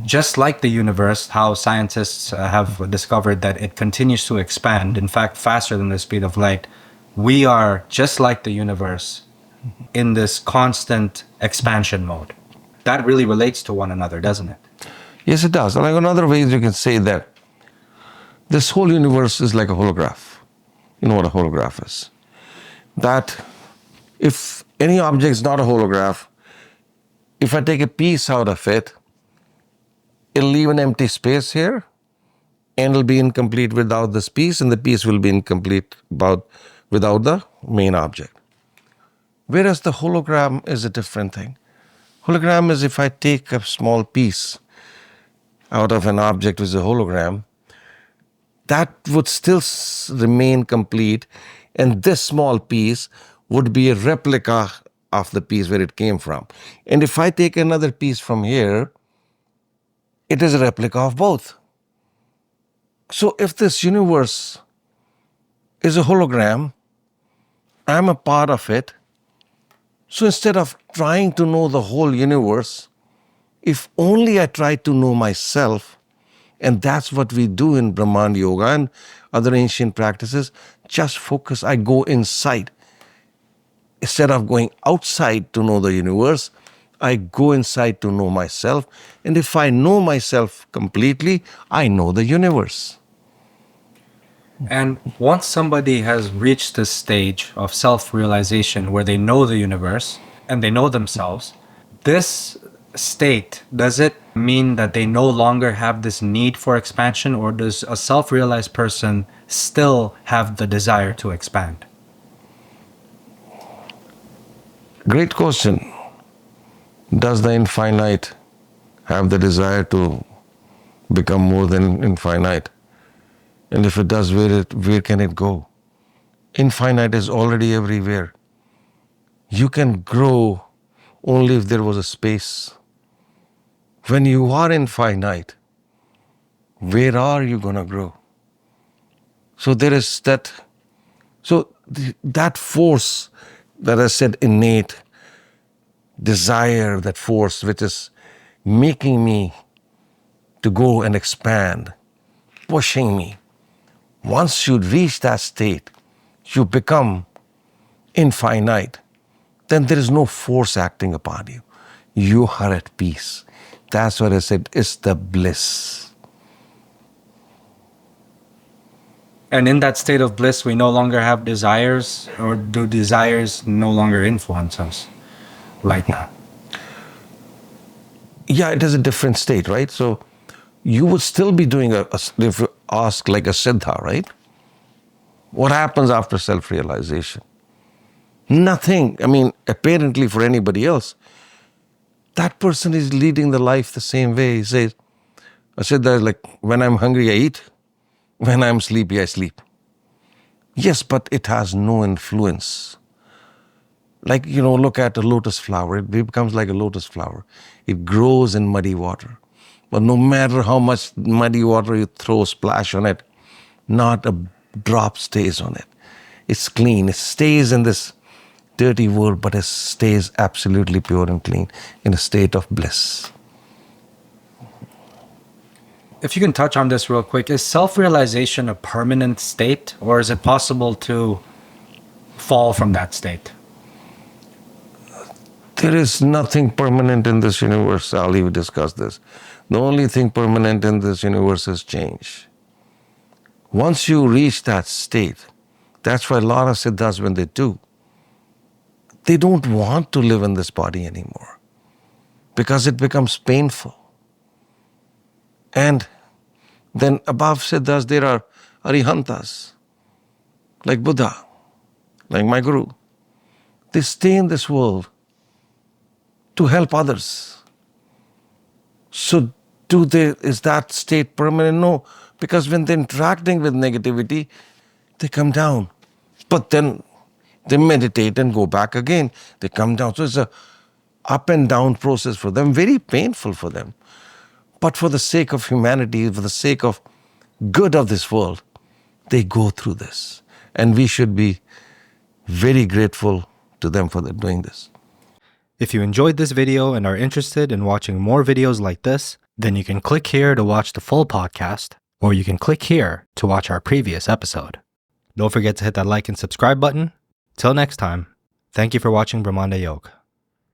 Just like the universe, how scientists have discovered that it continues to expand, in fact, faster than the speed of light, we are just like the universe in this constant expansion mode. That really relates to one another, doesn't it? Yes, it does. Like another way you can say that this whole universe is like a holograph. You know what a holograph is? That if any object is not a holograph, if I take a piece out of it, it'll leave an empty space here, and it'll be incomplete without this piece, and the piece will be incomplete without the main object. Whereas the hologram is a different thing. Hologram is if I take a small piece out of an object which is a hologram, that would still remain complete, and this small piece would be a replica of the piece where it came from. And if I take another piece from here, it is a replica of both. So if this universe is a hologram, I'm a part of it. So instead of trying to know the whole universe, if only I try to know myself, and that's what we do in Brhamanda Yoga and other ancient practices, just focus, I go inside. Instead of going outside to know the universe, I go inside to know myself. And if I know myself completely, I know the universe. And once somebody has reached this stage of self-realization where they know the universe and they know themselves, this state, does it mean that they no longer have this need for expansion, or does a self-realized person still have the desire to expand? Great question. Does the infinite have the desire to become more than infinite? And if it does, where can it go? Infinite is already everywhere. You can grow only if there was a space. When you are infinite, where are you going to grow? So there is that. So that force that I said, innate desire, that force which is making me to go and expand, pushing me. Once you reach that state, you become infinite, then there is no force acting upon you. You are at peace. That's what I said, it's the bliss. And in that state of bliss, we no longer have desires, or do desires no longer influence us like that? Yeah, it is a different state, right? So you would still be doing if you ask like a siddha, right? What happens after self-realization? Nothing. I mean, apparently for anybody else, that person is leading the life the same way. He says, I said that like, when I'm hungry, I eat. When I'm sleepy, I sleep. Yes, but it has no influence. Like, look at a lotus flower. It becomes like a lotus flower. It grows in muddy water. But no matter how much muddy water you throw, splash on it, not a drop stays on it. It's clean. It stays in this dirty world, but it stays absolutely pure and clean in a state of bliss. If you can touch on this real quick, is self-realization a permanent state, or is it possible to fall from that state? There is nothing permanent in this universe. I'll even discuss this. The only thing permanent in this universe is change. Once you reach that state, that's why a lot of siddhas, when they do, they don't want to live in this body anymore because it becomes painful. And then above siddhas, there are arihantas, like Buddha, like my guru. They stay in this world to help others. So is that state permanent? No, because when they're interacting with negativity, they come down. But then they meditate and go back again. They come down. So it's a up and down process for them, very painful for them. But for the sake of humanity, for the sake of good of this world, they go through this. And we should be very grateful to them for doing this. If you enjoyed this video and are interested in watching more videos like this, then you can click here to watch the full podcast, or you can click here to watch our previous episode. Don't forget to hit that like and subscribe button. Till next time, thank you for watching Brhamanda Yog.